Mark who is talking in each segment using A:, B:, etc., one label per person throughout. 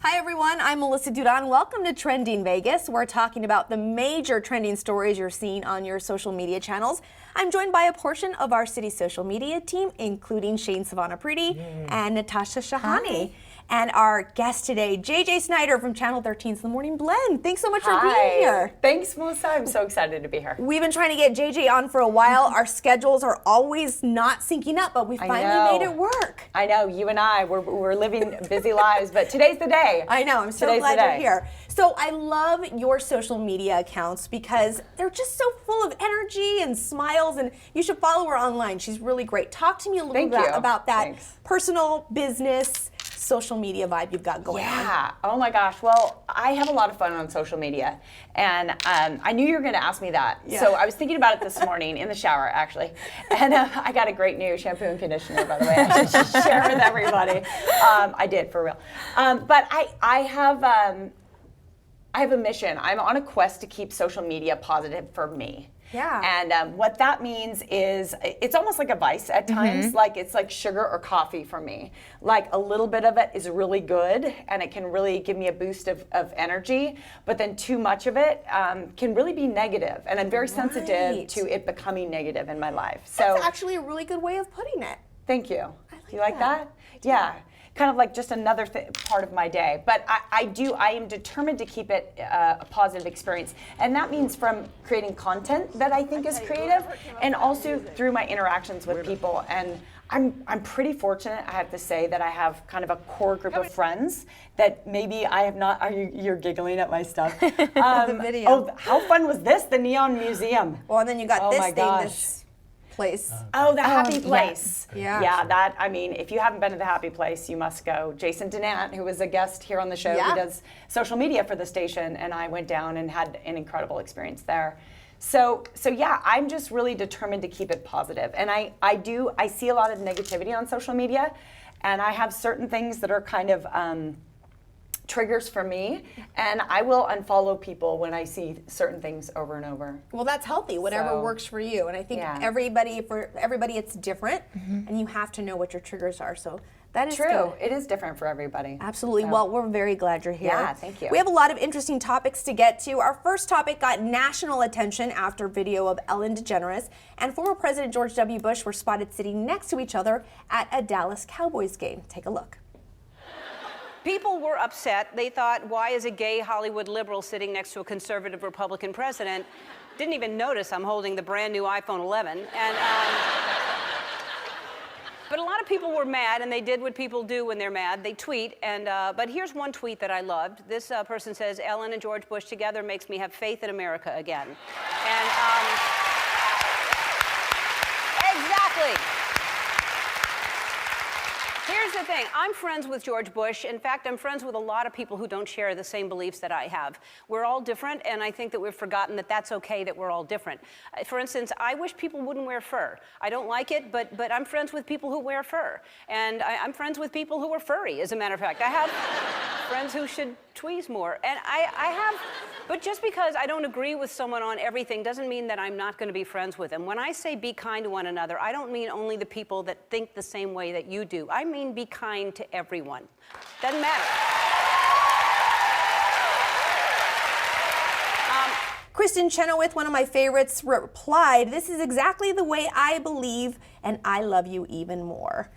A: Hi everyone, I'm Melissa Dudon. Welcome to Trending Vegas. We're talking about the major trending stories you're seeing on your social media channels. I'm joined by a portion of our city social media team, including Shane Savannah-Preety and Natasha Shahani. Hi. And our guest today, JJ Snyder from Channel 13's The Morning Blend. Thanks so much for being here.
B: Thanks, Melissa. I'm so excited to be here.
A: We've been trying to get JJ on for a while. Our schedules are always not syncing up, but we finally made it work.
B: I know, you and I, we're living busy lives, but today's the day.
A: I know, I'm so glad you're here. So I love your social media accounts because they're just so full of energy and smiles, and you should follow her online. She's really great. Talk to me a little bit about that personal, business, social media vibe you've got going on.
B: Yeah, oh my gosh. Well, I have a lot of fun on social media, and I knew you were going to ask me that. Yeah. So I was thinking about it this morning in the shower, actually, and I got a great new shampoo and conditioner, by the way. I should share with everybody. I did, for real. But I have a mission. I'm on a quest to keep social media positive for me.
A: Yeah.
B: And what that means is it's almost like a vice at times. Like it's like sugar or coffee for me. Like a little bit of it is really good and it can really give me a boost of energy. But then too much of it can really be negative. And I'm very sensitive to it becoming negative in my life. So
A: that's actually a really good way of putting it.
B: Thank you. Do you like that? Yeah. Kind of like just another part of my day. But I am determined to keep it a positive experience. And that means from creating content that I think is creative and also through my interactions with people. And I'm pretty fortunate, I have to say, that I have kind of a core group of friends that maybe I have not, you're giggling at my stuff.
A: The video.
B: Oh, how fun was this, the Neon Museum?
A: Well, and then you got this thing, this place.
B: Oh, the Happy Place.
A: Yeah.
B: Yeah, that, I mean, if you haven't been to the Happy Place, you must go. Jason Dinant, who was a guest here on the show, he does social media for the station, and I went down and had an incredible experience there. So yeah, I'm just really determined to keep it positive. And I see a lot of negativity on social media, and I have certain things that are kind of triggers for me, and I will unfollow people when I see certain things over and over.
A: Well, that's healthy, whatever works for you. And I think for everybody it's different, and you have to know what your triggers are. So that is
B: true.
A: Good.
B: It is different for everybody.
A: Absolutely.
B: So.
A: Well, we're very glad you're here.
B: Yeah, thank you.
A: We have a lot of interesting topics to get to. Our first topic got national attention after video of Ellen DeGeneres and former President George W. Bush were spotted sitting next to each other at a Dallas Cowboys game. Take a look.
C: People were upset. They thought, why is a gay Hollywood liberal sitting next to a conservative Republican president? Didn't even notice I'm holding the brand new iPhone 11. And, but a lot of people were mad, and they did what people do when they're mad. They tweet, and but here's one tweet that I loved. This person says, Ellen and George Bush together makes me have faith in America again. And exactly. Here's the thing, I'm friends with George Bush. In fact, I'm friends with a lot of people who don't share the same beliefs that I have. We're all different, and I think that we've forgotten that that's okay, that we're all different. For instance, I wish people wouldn't wear fur. I don't like it, but I'm friends with people who wear fur. And I'm friends with people who are furry, as a matter of fact. I have friends who should tweeze more. And but just because I don't agree with someone on everything doesn't mean that I'm not going to be friends with them. When I say be kind to one another, I don't mean only the people that think the same way that you do. I mean be kind to everyone. Doesn't matter.
A: Kristen Chenoweth, one of my favorites, replied, "This is exactly the way I believe, and I love you even more."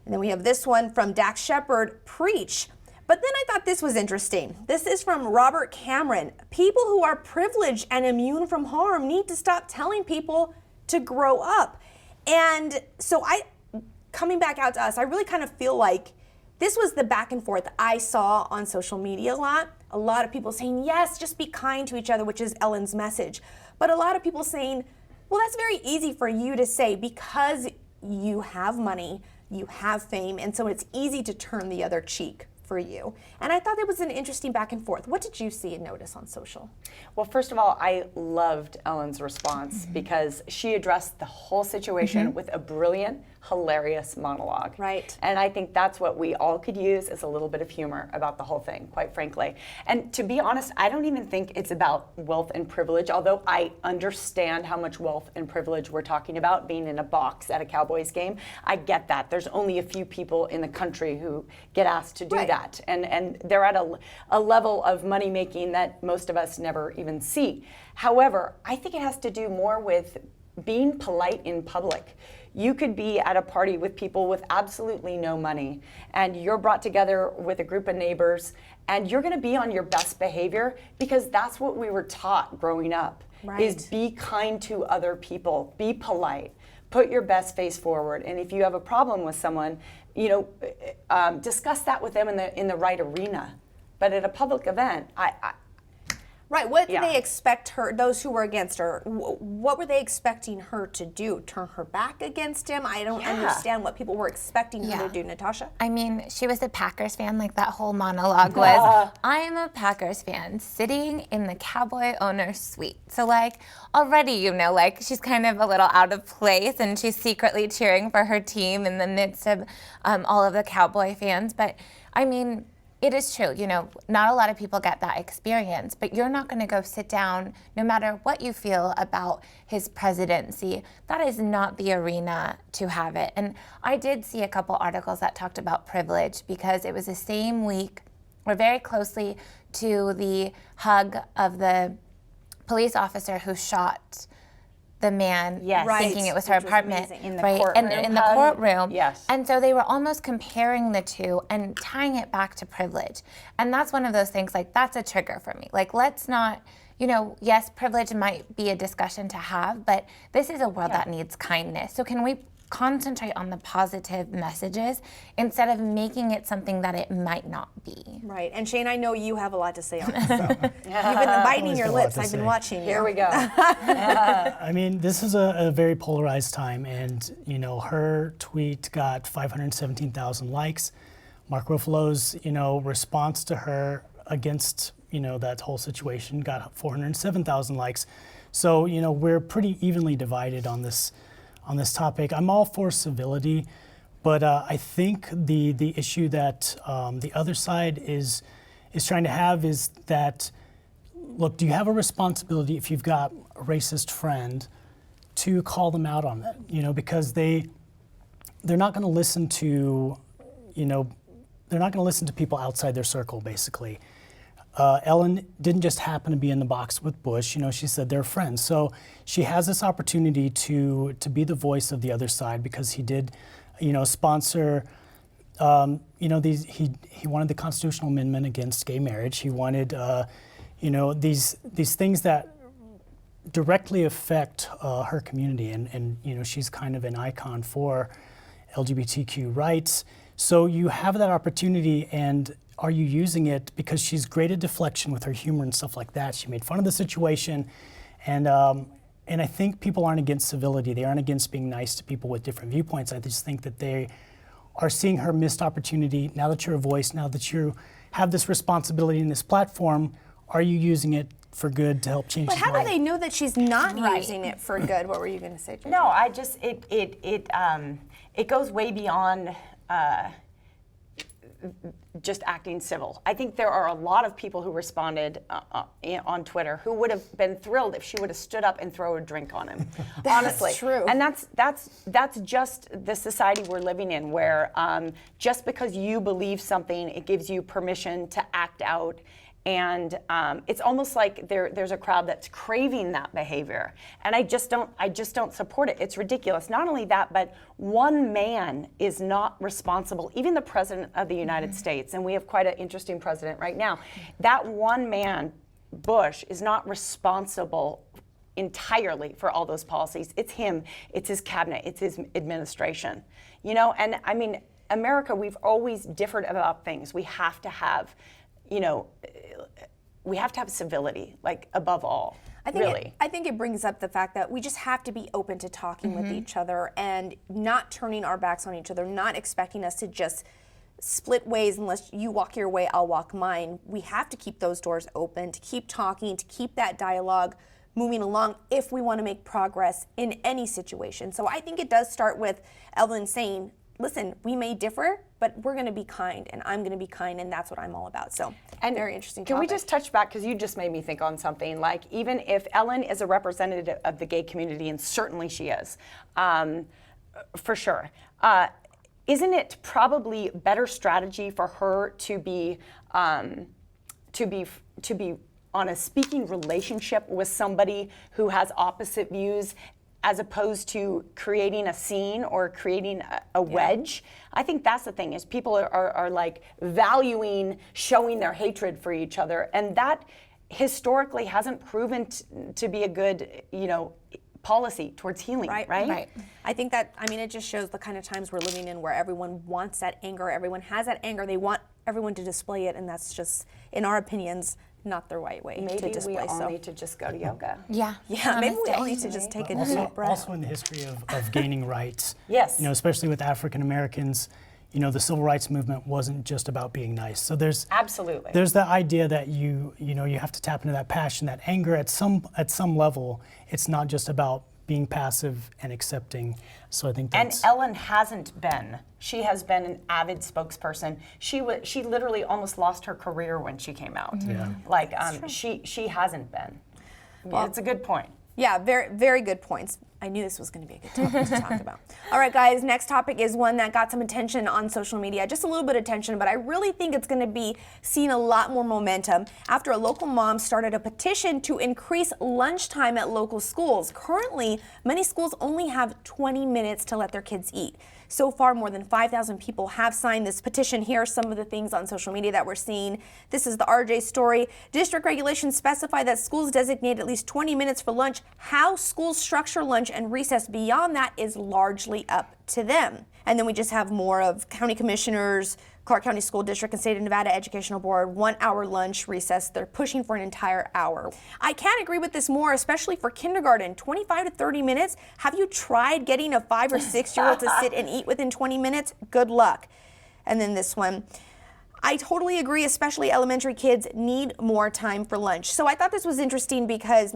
A: And then we have this one from Dax Shepard, "Preach." But then I thought this was interesting. This is from Robert Cameron. "People who are privileged and immune from harm need to stop telling people to grow up." And so coming back out to us, I really kind of feel like this was the back and forth I saw on social media a lot. A lot of people saying, yes, just be kind to each other, which is Ellen's message. But a lot of people saying, well, that's very easy for you to say because you have money, you have fame, and so it's easy to turn the other cheek for you. And I thought it was an interesting back and forth. What did you see and notice on social?
B: Well, first of all, I loved Ellen's response because she addressed the whole situation with a brilliant, hilarious monologue.
A: Right.
B: And I think that's what we all could use is a little bit of humor about the whole thing, quite frankly. And to be honest, I don't even think it's about wealth and privilege, although I understand how much wealth and privilege we're talking about being in a box at a Cowboys game. I get that. There's only a few people in the country who get asked to do that. that, and they're at a level of money making that most of us never even see. However, I think it has to do more with being polite in public. You could be at a party with people with absolutely no money, and you're brought together with a group of neighbors, and you're going to be on your best behavior because that's what we were taught growing up.
A: Right.
B: Is be kind to other people, be polite, put your best face forward, and if you have a problem with someone, discuss that with them in the right arena. But at a public event,
A: Right. What did they expect her, those who were against her, what were they expecting her to do? Turn her back against him? I don't understand what people were expecting her to do, Natasha.
D: I mean, she was a Packers fan, like that whole monologue was, I am a Packers fan sitting in the Cowboy owner's suite. So like already, like she's kind of a little out of place and she's secretly cheering for her team in the midst of all of the Cowboy fans. But I mean, it is true, not a lot of people get that experience, but you're not going to go sit down, no matter what you feel about his presidency. That is not the arena to have it. And I did see a couple articles that talked about privilege because it was the same week, or very closely to the hug of the police officer who shot the man, thinking it was her apartment,
B: in the courtroom.
D: And in the courtroom.
B: Yes.
D: And so they were almost comparing the two and tying it back to privilege. And that's one of those things, like, that's a trigger for me. Like, let's not, yes, privilege might be a discussion to have, but this is a world that needs kindness. So can we concentrate on the positive messages instead of making it something that it might not be?
A: Right. And Shane, I know you have a lot to say on this. So. You've been biting your lips. I've been watching you.
B: Here we go.
E: I mean, this is a very polarized time, and her tweet got 517,000 likes. Mark Ruffalo's response to her against that whole situation got 407,000 likes. So we're pretty evenly divided on this topic. I'm all for civility, but I think the issue that the other side is trying to have is that, look, do you have a responsibility if you've got a racist friend to call them out on it? Because they're not going to listen to, they're not going to listen to people outside their circle, basically. Ellen didn't just happen to be in the box with Bush. She said they're friends. So she has this opportunity to be the voice of the other side because he did, sponsor, he wanted the constitutional amendment against gay marriage. He wanted, these things that directly affect her community. And she's kind of an icon for LGBTQ rights. So you have that opportunity, and are you using it? Because she's great at deflection with her humor and stuff like that. She made fun of the situation, and I think people aren't against civility. They aren't against being nice to people with different viewpoints. I just think that they are seeing her missed opportunity. Now that you're a voice, now that you have this responsibility in this platform, are you using it for good to help change?
A: But how do they know that she's not using it for good? What were you going to say, JJ?
B: No, I just it goes way beyond. Just acting civil. I think there are a lot of people who responded on Twitter who would have been thrilled if she would have stood up and thrown a drink on him. Honestly,
A: true.
B: And that's just the society we're living in, where just because you believe something, it gives you permission to act out. And it's almost like there's a crowd that's craving that behavior, and I just don't support it. It's ridiculous. Not only that, but one man is not responsible. Even the president of the United States, and we have quite an interesting president right now. That one man, Bush, is not responsible entirely for all those policies. It's him. It's his cabinet. It's his administration. And I mean, America, we've always differed about things. We have to have. We have to have civility, like, above all.
A: I think it brings up the fact that we just have to be open to talking with each other and not turning our backs on each other, not expecting us to just split ways unless you walk your way, I'll walk mine. We have to keep those doors open, to keep talking, to keep that dialogue moving along if we want to make progress in any situation. So I think it does start with Evelyn saying, listen, we may differ, but we're going to be kind, and I'm going to be kind, and that's what I'm all about. So, very interesting topic.
B: Can we just touch back, because you just made me think on something, like, even if Ellen is a representative of the gay community, and certainly she is, for sure, isn't it probably better strategy for her to be on a speaking relationship with somebody who has opposite views, as opposed to creating a scene or creating a wedge? I think that's the thing, is people are like valuing showing their hatred for each other, and that historically hasn't proven to be a good, policy towards healing, right?
A: I think that, it just shows the kind of times we're living in, where everyone wants that anger, everyone has that anger, they want everyone to display it, and that's just, in our opinions, not the right way to display.
B: Maybe we all need to just go to yoga.
D: Yeah.
A: Maybe we all need to just take a deep breath.
E: Also in the history of gaining rights,
B: Yes.
E: Especially with African Americans, the civil rights movement wasn't just about being nice. So there's
B: Absolutely.
E: There's that idea that you have to tap into that passion, that anger at some level. It's not just about being passive and accepting. So I think that's...
B: And Ellen hasn't been. She has been an avid spokesperson. She literally almost lost her career when she came out.
E: Yeah.
B: Like she hasn't been. Well, it's a good point.
A: Yeah, very, very good points. I knew this was going to be a good topic to talk about. All right, guys, next topic is one that got some attention on social media, just a little bit of attention, but I really think it's going to be seeing a lot more momentum after a local mom started a petition to increase lunchtime at local schools. Currently, many schools only have 20 minutes to let their kids eat. So far, more than 5,000 people have signed this petition. Here are some of the things on social media that we're seeing. This is the RJ story. District regulations specify that schools designate at least 20 minutes for lunch. How schools structure lunch and recess beyond that is largely up to them. And then we just have more of county commissioners, Clark County School District and State of Nevada Educational Board, 1 hour lunch recess. They're pushing for an entire hour. I can't agree with this more, especially for kindergarten, 25 to 30 minutes. Have you tried getting a 5 or 6-year-old to sit and eat within 20 minutes? Good luck. And then this one. I totally agree, especially elementary kids need more time for lunch. So I thought this was interesting because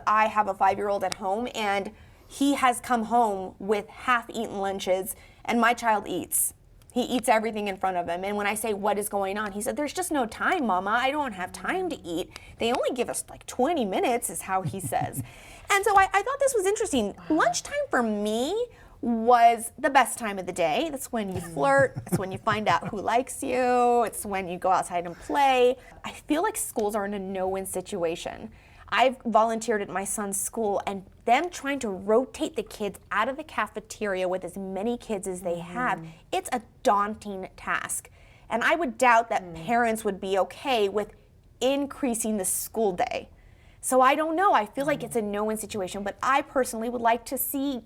A: I have a 5-year-old at home and he has come home with half-eaten lunches, and my child eats. He eats everything in front of him. And when I say, what is going on? He said, there's just no time, Mama. I don't have time to eat. They only give us like 20 minutes is how he says. And so I thought this was interesting. Lunchtime for me was the best time of the day. That's when you flirt. It's when you find out who likes you. It's when you go outside and play. I feel like schools are in a no-win situation. I've volunteered at my son's school, and them trying to rotate the kids out of the cafeteria with as many kids as they have, it's a daunting task. And I would doubt that parents would be okay with increasing the school day. So I don't know. I feel like it's a no-win situation, but I personally would like to see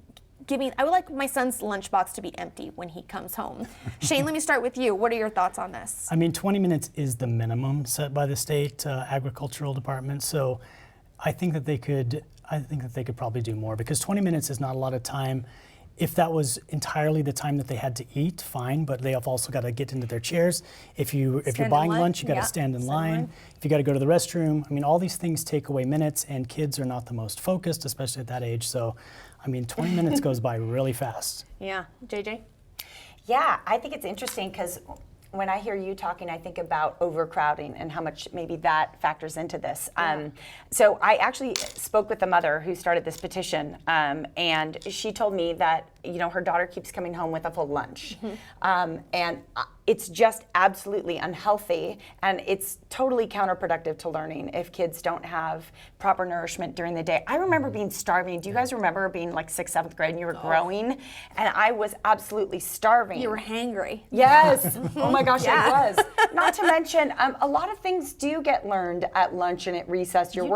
A: I would like my son's lunchbox to be empty when he comes home. Shane, let me start with you. What are your thoughts on this?
E: 20 minutes is the minimum set by the state agricultural department. So I think that they could probably do more, because 20 minutes is not a lot of time. If that was entirely the time that they had to eat, fine, but they have also got to get into their chairs. If you're buying lunch, you got to stand in line. If you got to go to the restroom, all these things take away minutes, and kids are not the most focused, especially at that age. So 20 minutes goes by really fast.
A: Yeah, JJ?
B: Yeah, I think it's interesting because when I hear you talking, I think about overcrowding and how much maybe that factors into this. So I actually spoke with the mother who started this petition, and she told me that her daughter keeps coming home with a full lunch, and it's just absolutely unhealthy, and it's totally counterproductive to learning if kids don't have proper nourishment during the day. I remember being starving. Do you guys remember being like 6th, 7th grade and you were growing? And I was absolutely starving.
A: You were hangry.
B: Yes. Oh my gosh, I was. Not to mention, a lot of things do get learned at lunch and at recess. You're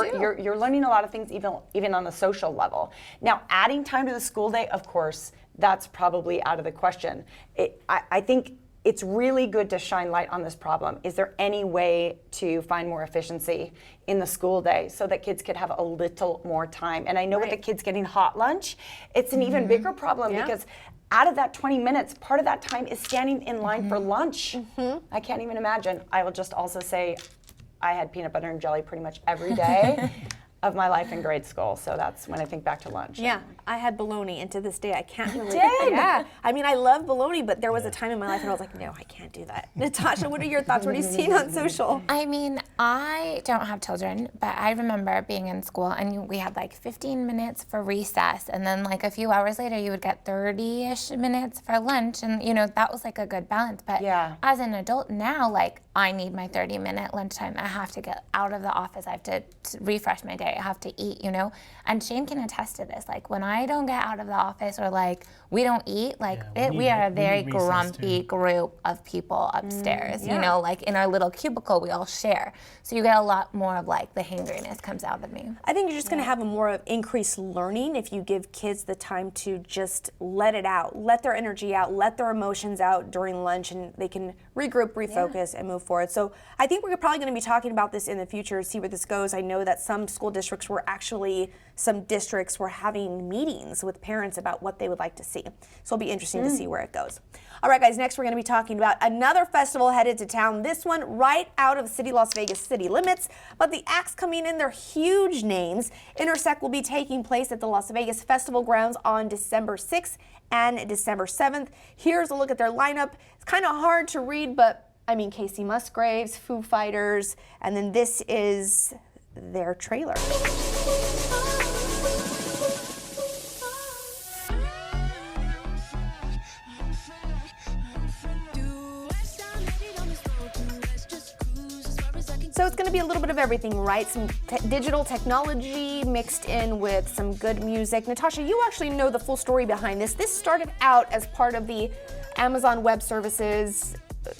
B: learning a lot of things even on the social level. Now, adding time to the school day, of course, that's probably out of the question. I think it's really good to shine light on this problem. Is there any way to find more efficiency in the school day so that kids could have a little more time? And I know with the kids getting hot lunch, it's an even bigger problem because out of that 20 minutes, part of that time is standing in line for lunch. I can't even imagine. I will just also say I had peanut butter and jelly pretty much every day. of my life in grade school. So that's when I think back to lunch.
A: Yeah, I had bologna, and to this day I can't believe
B: did?
A: Yeah, I mean, I love bologna, but there was a time in my life when I was like, no, I can't do that. Natasha, what are your thoughts? What are you seeing on social?
D: I mean, I don't have children, but I remember being in school and we had like 15 minutes for recess, and then like a few hours later you would get 30-ish minutes for lunch, and you know, that was like a good balance. But as an adult now, like I need my 30-minute lunchtime. I have to get out of the office. I have to refresh my day. I have to eat, you know? And Shane can attest to this. Like when I don't get out of the office or like we don't eat, like we are a very grumpy group of people upstairs, you know, like in our little cubicle we all share. So you get a lot more of like the hangriness comes out of me.
A: I think you're just going to have a more of increased learning if you give kids the time to just let it out, let their energy out, let their emotions out during lunch, and they can regroup, refocus, and move forward. So I think we're probably going to be talking about this in the future, see where this goes. I know that some districts were having meetings with parents about what they would like to see. So it'll be interesting to see where it goes. All right, guys, next we're going to be talking about another festival headed to town, this one right out of city Las Vegas city limits, but the acts coming in, they're huge names. Intersect will be taking place at the Las Vegas Festival grounds on December 6th and December 7th. Here's a look at their lineup. It's kind of hard to read, but I mean, Casey Musgraves, Foo Fighters, and then this is their trailer. So it's going to be a little bit of everything, right? Some digital technology mixed in with some good music. Natasha, you actually know the full story behind this. This started out as part of the Amazon Web Services,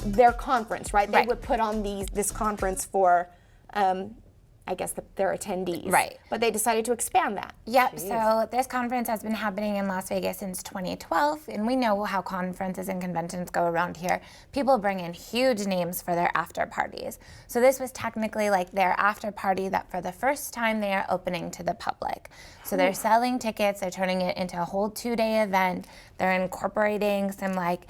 A: their conference, right? They would put on this conference for, I guess, their attendees.
D: Right.
A: But they decided to expand that.
D: Yep, so this conference has been happening in Las Vegas since 2012, and we know how conferences and conventions go around here. People bring in huge names for their after parties. So this was technically like their after party that for the first time they are opening to the public. So they're selling tickets, they're turning it into a whole 2-day event, they're incorporating some like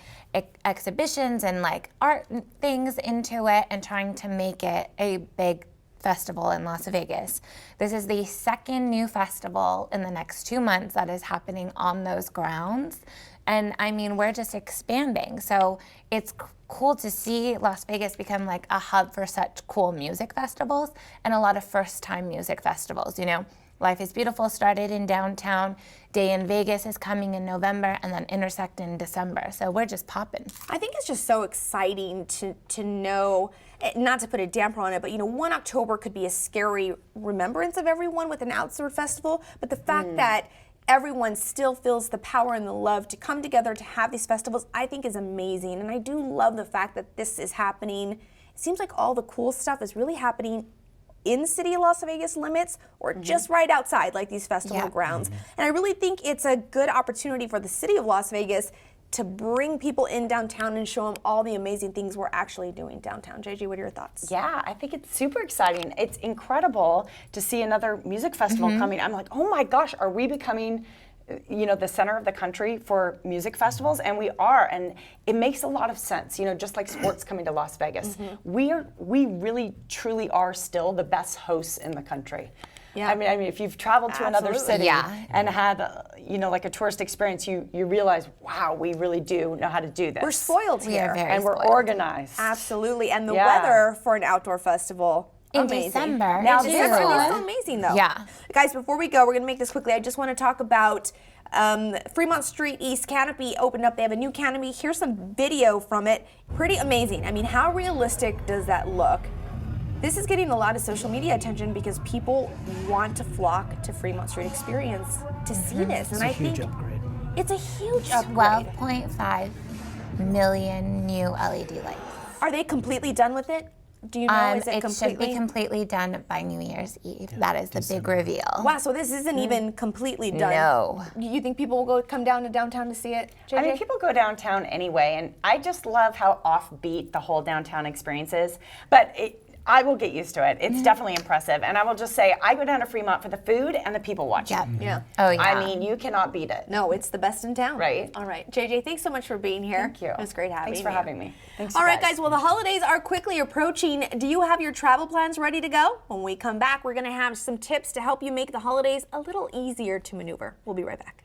D: exhibitions and like art things into it and trying to make it a big festival in Las Vegas. This is the second new festival in the next 2 months that is happening on those grounds. And I mean, we're just expanding. So it's cool to see Las Vegas become like a hub for such cool music festivals and a lot of first-time music festivals, you know. Life is Beautiful started in downtown, Day in Vegas is coming in November, and then Intersect in December. So we're just popping.
A: I think it's just so exciting to know, not to put a damper on it, but you know, 1 October could be a scary remembrance of everyone with an outdoor festival, but the fact that everyone still feels the power and the love to come together to have these festivals, I think is amazing. And I do love the fact that this is happening. It seems like all the cool stuff is really happening in city Las Vegas limits or just right outside, like these festival grounds. And I really think it's a good opportunity for the city of Las Vegas to bring people in downtown and show them all the amazing things we're actually doing downtown. JJ, what are your thoughts?
B: Yeah, I think it's super exciting. It's incredible to see another music festival coming. I'm like, oh my gosh, are we becoming, you know, the center of the country for music festivals? And we are, and it makes a lot of sense, you know, just like sports coming to Las Vegas. We really truly are still the best hosts in the country. Yeah. I mean, if you've traveled to another city and had, you know, like a tourist experience, you realize, wow, we really do know how to do this.
A: We're spoiled here.
B: And we're organized.
A: Absolutely. And the weather for an outdoor festival,
D: In
A: amazing.
D: December.
A: Now, December is so amazing, though.
D: Yeah.
A: Guys, before we go, we're going to make this quickly. I just want to talk about Fremont Street East Canopy opened up. They have a new canopy. Here's some video from it. Pretty amazing. I mean, how realistic does that look? This is getting a lot of social media attention because people want to flock to Fremont Street Experience to see this. And I think it's a huge upgrade.
D: 12.5 million new LED lights.
A: Are they completely done with it? Do you know, is it completely?
D: Should be completely done by New Year's Eve. That is the big reveal.
A: Wow, so this isn't even completely done.
D: No.
A: You think people will come down to downtown to see it, JJ?
B: I mean, people go downtown anyway, and I just love how offbeat the whole downtown experience is. But I will get used to it. It's definitely impressive. And I will just say, I go down to Fremont for the food and the people watching.
D: Yep.
A: Yeah.
D: Oh, yeah.
B: I mean, you cannot beat it.
A: No, it's the best in town.
B: Right.
A: All right. JJ, thanks so much for being here.
B: Thank you.
A: It was great having you.
B: Thanks for having me. Thanks,
A: All
B: you
A: right, guys. Well, the holidays are quickly approaching. Do you have your travel plans ready to go? When we come back, we're going to have some tips to help you make the holidays a little easier to maneuver. We'll be right back.